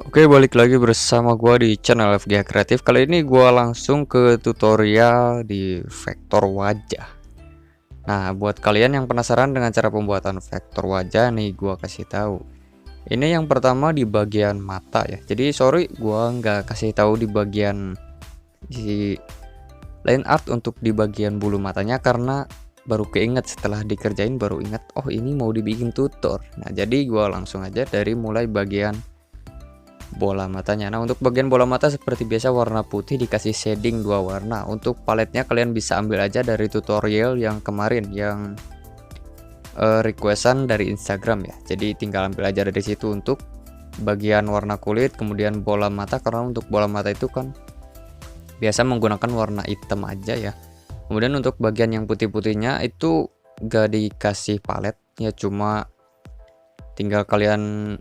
Oke, balik lagi bersama gua di channel FGA Kreatif. Kali ini gua langsung ke tutorial di vektor wajah. Nah, buat kalian yang penasaran dengan cara pembuatan vektor wajah nih, gua kasih tahu. Ini yang pertama di bagian mata ya. Jadi sorry, gua nggak kasih tahu di bagian di line art untuk di bagian bulu matanya karena baru keinget setelah dikerjain, baru ingat oh ini mau dibikin tutor. Nah, jadi gua langsung aja dari mulai bagian bola matanya. Nah, untuk bagian bola mata seperti biasa warna putih dikasih shading 2 warna. Untuk paletnya kalian bisa ambil aja dari tutorial yang kemarin yang requestan dari Instagram ya. Jadi tinggal ambil aja dari situ untuk bagian warna kulit, kemudian bola mata, karena untuk bola mata itu kan biasa menggunakan warna hitam aja ya. Kemudian untuk bagian yang putih-putihnya itu gak dikasih palet ya, cuma tinggal kalian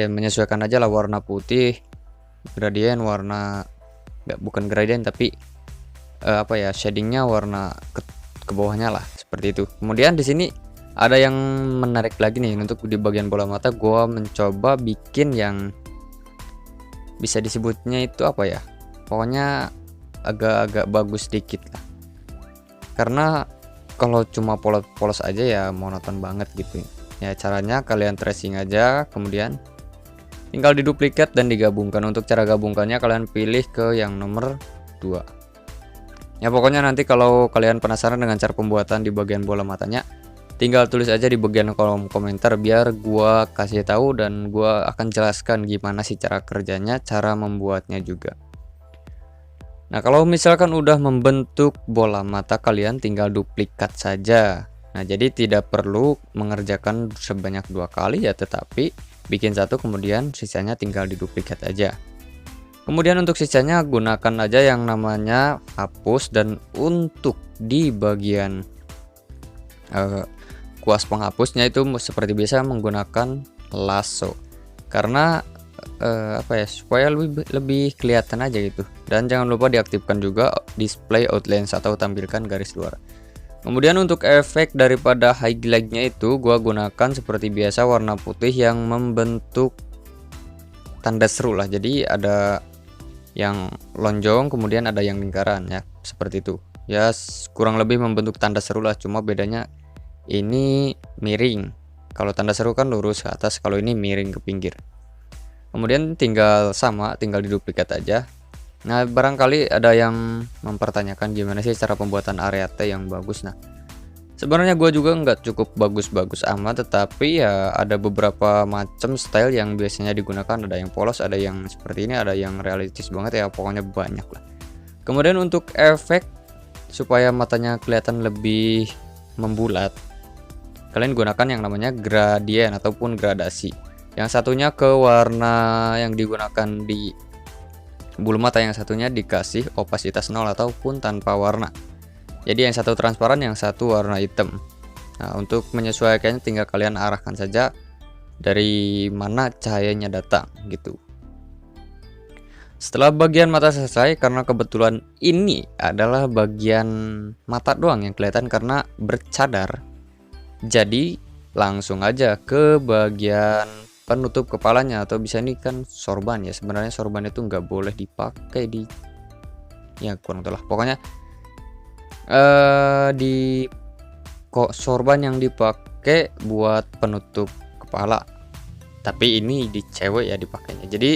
menyesuaikan aja lah warna putih, gradien warna bukan gradien tapi shadingnya warna ke bawahnya lah seperti itu. Kemudian di sini ada yang menarik lagi nih, untuk di bagian bola mata gua mencoba bikin yang bisa disebutnya itu pokoknya agak-agak bagus dikit lah, karena kalau cuma polos aja ya monoton banget gitu ya. Caranya kalian tracing aja, kemudian tinggal diduplikat dan digabungkan. Untuk cara gabungkannya kalian pilih ke yang nomor 2 ya. Pokoknya nanti kalau kalian penasaran dengan cara pembuatan di bagian bola matanya, tinggal tulis aja di bagian kolom komentar biar gua kasih tahu dan gua akan jelaskan gimana sih cara kerjanya, cara membuatnya juga. Nah, kalau misalkan udah membentuk bola mata, kalian tinggal duplikat saja. Nah, jadi tidak perlu mengerjakan sebanyak 2 kali ya, tetapi bikin satu kemudian sisanya tinggal diduplikat aja. Kemudian untuk sisanya gunakan aja yang namanya hapus, dan untuk di bagian kuas penghapusnya itu seperti biasa menggunakan lasso, karena supaya lebih kelihatan aja gitu. Dan jangan lupa diaktifkan juga display outlines atau tampilkan garis luar. Kemudian untuk efek daripada highlightnya itu gua gunakan seperti biasa warna putih yang membentuk tanda seru lah. Jadi ada yang lonjong kemudian ada yang lingkaran ya, seperti itu ya, kurang lebih membentuk tanda seru lah, cuma bedanya ini miring. Kalau tanda seru kan lurus ke atas, kalau ini miring ke pinggir. Kemudian tinggal diduplikat aja. Nah, barangkali ada yang mempertanyakan gimana sih cara pembuatan area T yang bagus. Nah, sebenarnya gue juga nggak cukup bagus-bagus amat, tetapi ya ada beberapa macam style yang biasanya digunakan. Ada yang polos, ada yang seperti ini, ada yang realistis banget ya, pokoknya banyak lah. Kemudian untuk efek supaya matanya kelihatan lebih membulat, kalian gunakan yang namanya gradien ataupun gradasi. Yang satunya ke warna yang digunakan di bulu mata, yang satunya dikasih opasitas 0 ataupun tanpa warna. Jadi yang satu transparan, yang satu warna hitam. Nah, untuk menyesuaikannya tinggal kalian arahkan saja dari mana cahayanya datang gitu. Setelah bagian mata selesai, karena kebetulan ini adalah bagian mata doang yang kelihatan karena bercadar, jadi langsung aja ke bagian penutup kepalanya, atau bisa ini kan sorban ya. Sebenarnya sorban itu nggak boleh dipakai di ya, kurang tahu lah, pokoknya di sorban yang dipakai buat penutup kepala, tapi ini di cewek ya dipakainya. Jadi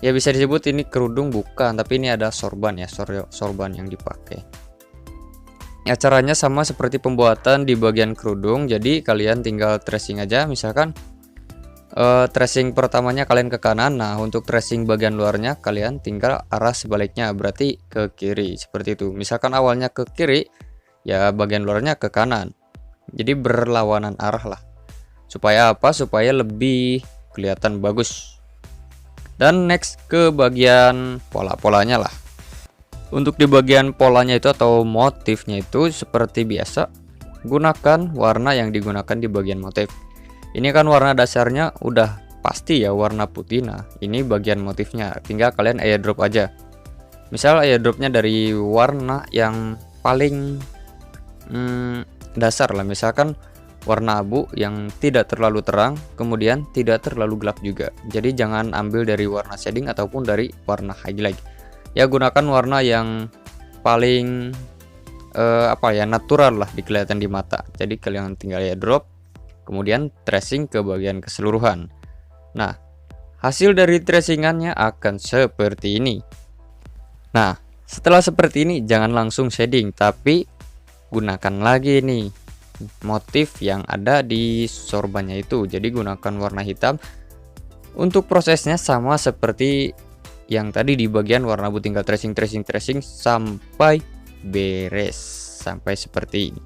ya bisa disebut ini kerudung bukan, tapi ini ada sorban ya, sorban yang dipakai. Ya, caranya sama seperti pembuatan di bagian kerudung. Jadi kalian tinggal tracing aja, misalkan tracing pertamanya kalian ke kanan. Nah, untuk tracing bagian luarnya kalian tinggal arah sebaliknya, berarti ke kiri seperti itu. Misalkan awalnya ke kiri ya, bagian luarnya ke kanan, jadi berlawanan arah lah. Supaya apa? Supaya lebih kelihatan bagus. Dan next ke bagian pola-polanya lah. Untuk di bagian polanya itu atau motifnya itu seperti biasa, gunakan warna yang digunakan di bagian motif. Ini kan warna dasarnya udah pasti ya warna putih. Nah, ini bagian motifnya tinggal kalian airdrop aja. Misal airdropnya dari warna yang paling dasar lah, misalkan warna abu yang tidak terlalu terang, kemudian tidak terlalu gelap juga. Jadi jangan ambil dari warna shading ataupun dari warna highlight. Ya gunakan warna yang paling natural lah kelihatan di mata. Jadi kalian tinggal ya drop, kemudian tracing ke bagian keseluruhan. Nah, hasil dari tracingannya akan seperti ini. Nah, setelah seperti ini jangan langsung shading, tapi gunakan lagi nih motif yang ada di sorbannya itu. Jadi gunakan warna hitam. Untuk prosesnya sama seperti yang tadi di bagian warna abu, tinggal tracing sampai beres, sampai seperti ini.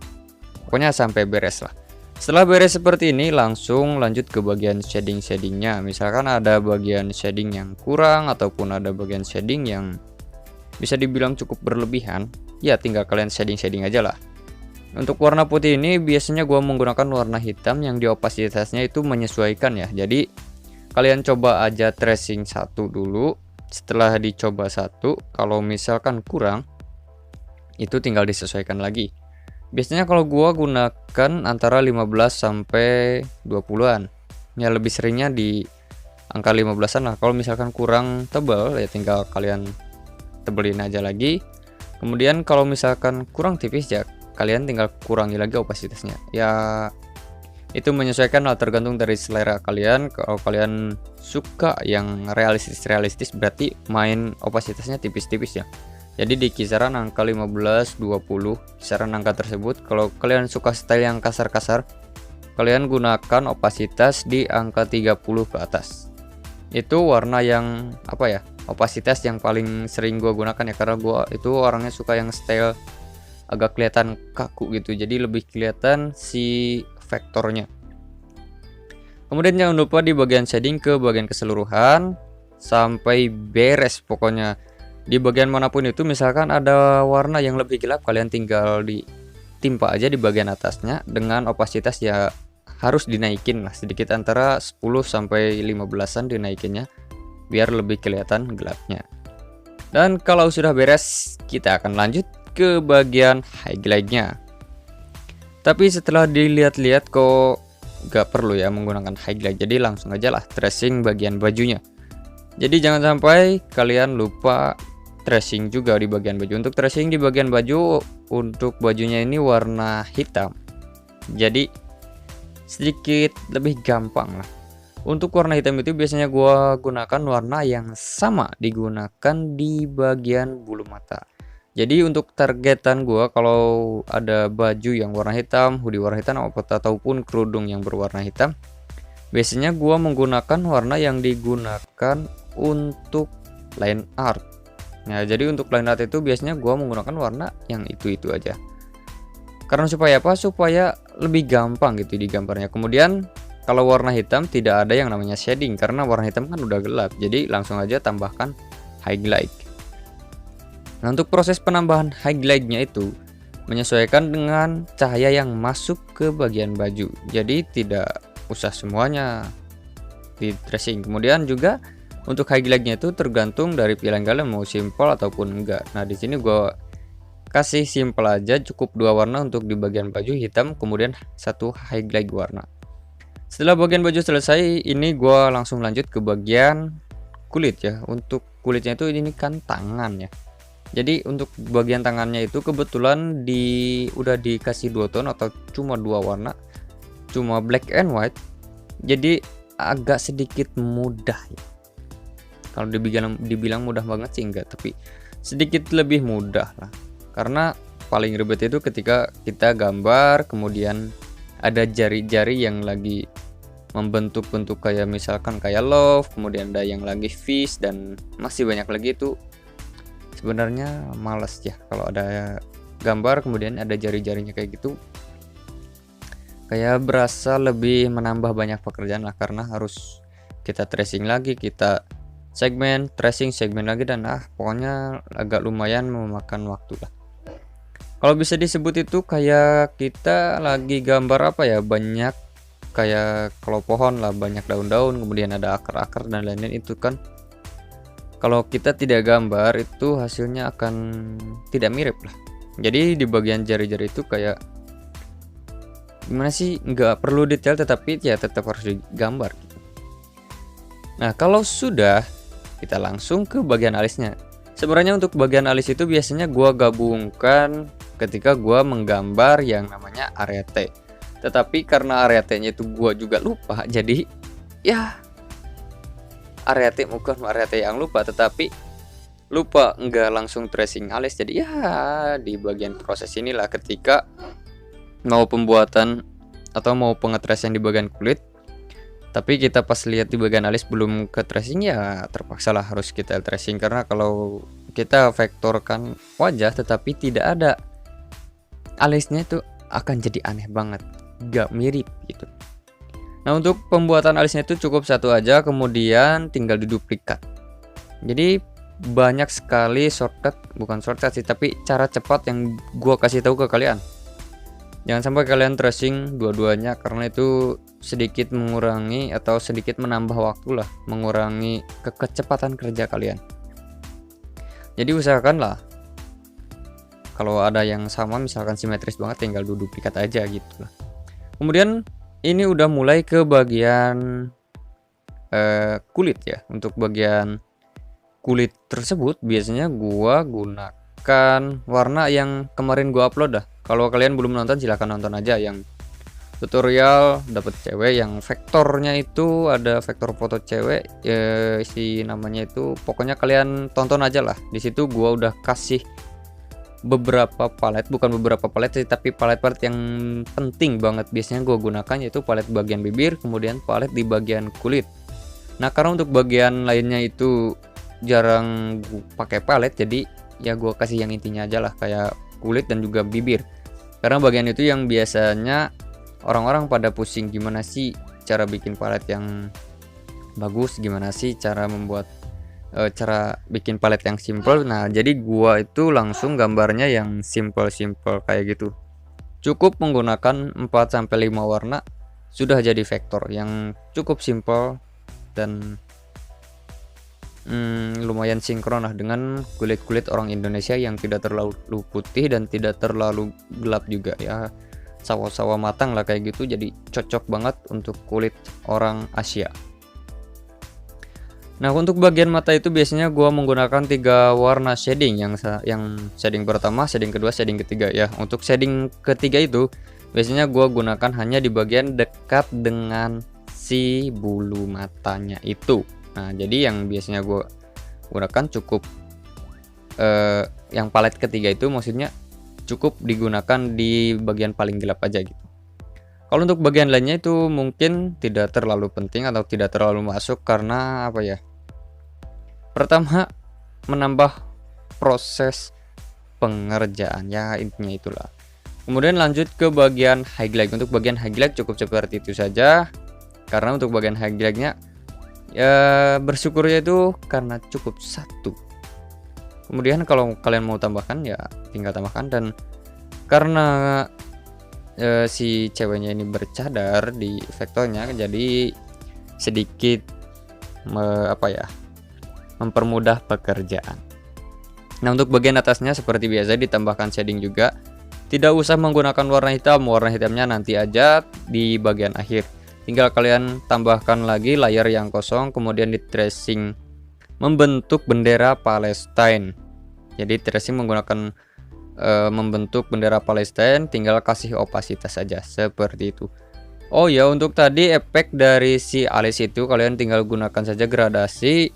Pokoknya sampai beres lah. Setelah beres seperti ini, langsung lanjut ke bagian shadingnya. Misalkan ada bagian shading yang kurang ataupun ada bagian shading yang bisa dibilang cukup berlebihan, ya tinggal kalian shading aja lah. Untuk warna putih ini biasanya gua menggunakan warna hitam yang di opasitasnya itu menyesuaikan ya. Jadi kalian coba aja tracing satu dulu. Setelah dicoba satu, kalau misalkan kurang, itu tinggal disesuaikan lagi. Biasanya kalau gua gunakan antara 15 sampai 20-an. Ya lebih seringnya di angka 15-an lah. Kalau misalkan kurang tebal ya tinggal kalian tebelin aja lagi. Kemudian kalau misalkan kurang tipis ya kalian tinggal kurangi lagi opasitasnya. Ya itu menyesuaikan lah, tergantung dari selera kalian. Kalau kalian suka yang realistis berarti main opasitasnya tipis-tipis ya. Jadi di kisaran angka 15 20 kisaran angka tersebut. Kalau kalian suka style yang kasar-kasar, kalian gunakan opasitas di angka 30 ke atas. Itu warna yang opasitas yang paling sering gua gunakan ya, karena gua itu orangnya suka yang style agak kelihatan kaku gitu, jadi lebih kelihatan si vektornya. Kemudian jangan lupa di bagian shading ke bagian keseluruhan sampai beres. Pokoknya di bagian manapun itu, misalkan ada warna yang lebih gelap, kalian tinggal ditimpa aja di bagian atasnya dengan opasitas ya harus dinaikin lah sedikit, antara 10 sampai 15-an dinaikinnya biar lebih kelihatan gelapnya. Dan kalau sudah beres, kita akan lanjut ke bagian highlightnya. Tapi setelah dilihat-lihat kok gak perlu ya menggunakan highlight, jadi langsung aja lah tracing bagian bajunya. Jadi jangan sampai kalian lupa tracing juga di bagian baju. Untuk tracing di bagian baju, untuk bajunya ini warna hitam, jadi sedikit lebih gampang lah. Untuk warna hitam itu biasanya gua gunakan warna yang sama digunakan di bagian bulu mata. Jadi untuk targetan gua kalau ada baju yang warna hitam, hoodie warna hitam ataupun kerudung yang berwarna hitam, biasanya gua menggunakan warna yang digunakan untuk line art. Nah, jadi untuk line art itu biasanya gua menggunakan warna yang itu aja. Karena supaya apa? Supaya lebih gampang gitu di gambarnya. Kemudian kalau warna hitam tidak ada yang namanya shading karena warna hitam kan udah gelap. Jadi langsung aja tambahkan highlight. Nah, untuk proses penambahan highlightnya itu menyesuaikan dengan cahaya yang masuk ke bagian baju. Jadi tidak usah semuanya di tracing. Kemudian juga untuk highlightnya itu tergantung dari pilihan kalian mau simple ataupun enggak. Nah, di sini gua kasih simple aja, cukup 2 warna untuk di bagian baju hitam, kemudian 1 highlight warna. Setelah bagian baju selesai, ini gua langsung lanjut ke bagian kulit ya. Untuk kulitnya itu ini kan tangan ya. Jadi untuk bagian tangannya itu kebetulan udah dikasih 2 tone atau cuma 2 warna, cuma black and white. Jadi agak sedikit mudah ya. Kalau dibilang mudah banget sih enggak, tapi sedikit lebih mudah lah. Karena paling ribet itu ketika kita gambar kemudian ada jari-jari yang lagi membentuk-bentuk kayak misalkan kayak love, kemudian ada yang lagi fish, dan masih banyak lagi. Itu sebenarnya males ya kalau ada gambar kemudian ada jari-jarinya kayak gitu, kayak berasa lebih menambah banyak pekerjaan lah, karena harus kita tracing lagi, kita segmen, tracing, segmen lagi, dan pokoknya agak lumayan memakan waktu lah. Kalau bisa disebut itu kayak kita lagi gambar banyak kayak kalau pohon lah, banyak daun-daun kemudian ada akar-akar dan lain-lain. Itu kan kalau kita tidak gambar itu hasilnya akan tidak mirip lah. Jadi di bagian jari-jari itu kayak gimana sih, nggak perlu detail tetapi ya tetap harus digambar gitu. Nah kalau sudah, kita langsung ke bagian alisnya. Sebenarnya untuk bagian alis itu biasanya gua gabungkan ketika gua menggambar yang namanya area T, tetapi karena area T-nya itu gua juga lupa, jadi ya area T bukan area T yang lupa, tetapi lupa nggak langsung tracing alis. Jadi ya di bagian proses inilah ketika mau pembuatan atau mau pengetrasan di bagian kulit, tapi kita pas lihat di bagian alis belum ke tracing, ya terpaksa lah harus kita tracing, karena kalau kita vektorkan wajah tetapi tidak ada alisnya itu akan jadi aneh banget, gak mirip gitu. Nah untuk pembuatan alisnya itu cukup satu aja, kemudian tinggal diduplikat. Jadi banyak sekali shortcut, bukan shortcut sih, tapi cara cepat yang gua kasih tahu ke kalian. Jangan sampai kalian tracing dua-duanya, karena itu sedikit mengurangi atau sedikit menambah waktu lah, mengurangi kecepatan kerja kalian. Jadi usahakanlah kalau ada yang sama, misalkan simetris banget, tinggal duplikat aja gitu lah. Kemudian ini udah mulai ke bagian kulit ya. Untuk bagian kulit tersebut biasanya gua gunakan warna yang kemarin gua upload dah. Kalau kalian belum nonton silahkan nonton aja yang tutorial dapet cewek yang vektornya itu ada vektor foto cewek, si namanya itu, pokoknya kalian tonton aja lah. Di situ gua udah kasih beberapa palet, bukan beberapa palet sih, tapi palet-palet yang penting banget biasanya gua gunakan, yaitu palet bagian bibir, kemudian palet di bagian kulit. Nah karena untuk bagian lainnya itu jarang pakai palet, jadi ya gua kasih yang intinya aja lah, kayak kulit dan juga bibir. Karena bagian itu yang biasanya orang-orang pada pusing, gimana sih cara bikin palet yang bagus, gimana sih cara membuat cara bikin palet yang simple. Nah jadi gua itu langsung gambarnya yang simple kayak gitu, cukup menggunakan 4-5 warna sudah jadi vektor yang cukup simple dan lumayan sinkron lah dengan kulit-kulit orang Indonesia yang tidak terlalu putih dan tidak terlalu gelap juga ya, sawah-sawah matang lah kayak gitu. Jadi cocok banget untuk kulit orang Asia. Nah untuk bagian mata itu biasanya gua menggunakan 3 warna shading, yang shading pertama, shading kedua, shading ketiga ya. Untuk shading ketiga itu biasanya gua gunakan hanya di bagian dekat dengan si bulu matanya itu. Nah jadi yang biasanya gue gunakan cukup yang palet ketiga itu maksudnya cukup digunakan di bagian paling gelap aja gitu. Kalau untuk bagian lainnya itu mungkin tidak terlalu penting atau tidak terlalu masuk, karena apa ya, pertama menambah proses pengerjaan ya, intinya itulah. Kemudian lanjut ke bagian highlight. Untuk bagian highlight cukup seperti itu saja, karena untuk bagian highlightnya ya bersyukurnya itu karena cukup satu. Kemudian kalau kalian mau tambahkan ya tinggal tambahkan, dan karena si ceweknya ini bercadar di vektornya, jadi sedikit mempermudah pekerjaan. Nah untuk bagian atasnya seperti biasa ditambahkan shading juga, tidak usah menggunakan warna hitam, warna hitamnya nanti aja di bagian akhir. Tinggal kalian tambahkan lagi layer yang kosong, kemudian di tracing membentuk bendera Palestina. Jadi tracing menggunakan membentuk bendera Palestina, tinggal kasih opasitas saja seperti itu. Oh ya, untuk tadi efek dari si alis itu kalian tinggal gunakan saja gradasi.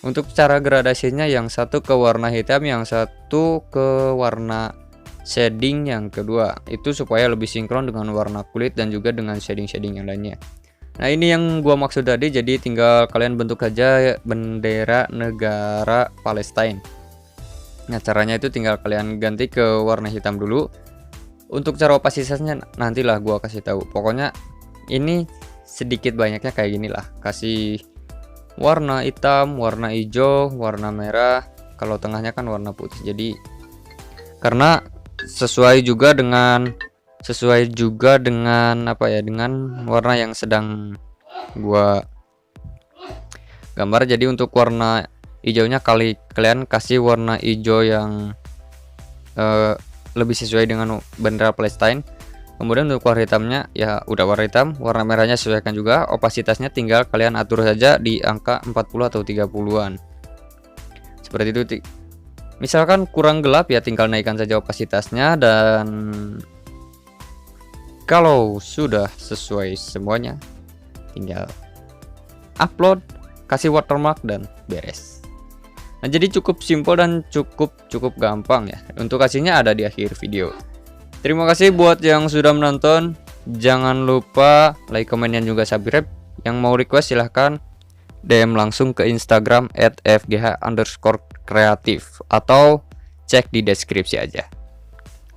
Untuk cara gradasinya yang satu ke warna hitam, yang satu ke warna shading yang kedua, itu supaya lebih sinkron dengan warna kulit dan juga dengan shading-shading yang lainnya. Nah ini yang gua maksud tadi, jadi tinggal kalian bentuk aja bendera negara Palestina. Nah caranya itu tinggal kalian ganti ke warna hitam dulu. Untuk cara opasitasnya nantilah gua kasih tahu. Pokoknya ini sedikit banyaknya kayak gini lah, kasih warna hitam, warna hijau, warna merah, kalau tengahnya kan warna putih. Jadi karena sesuai juga dengan apa ya, dengan warna yang sedang gua gambar. Jadi untuk warna hijaunya kalian kasih warna hijau yang lebih sesuai dengan bendera Palestina. Kemudian untuk warna hitamnya ya udah warna hitam, warna merahnya sesuaikan juga, opasitasnya tinggal kalian atur saja di angka 40 atau 30-an. Seperti itu. Misalkan kurang gelap ya tinggal naikkan saja opasitasnya, dan kalau sudah sesuai semuanya tinggal upload, kasih watermark dan beres. Nah, jadi cukup simpel dan cukup gampang ya. Untuk hasilnya ada di akhir video. Terima kasih buat yang sudah menonton. Jangan lupa like, komen, dan juga subscribe. Yang mau request silahkan DM langsung ke Instagram @fgh_kreatif atau cek di deskripsi aja.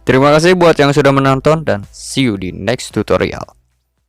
Terima kasih buat yang sudah menonton dan see you di next tutorial.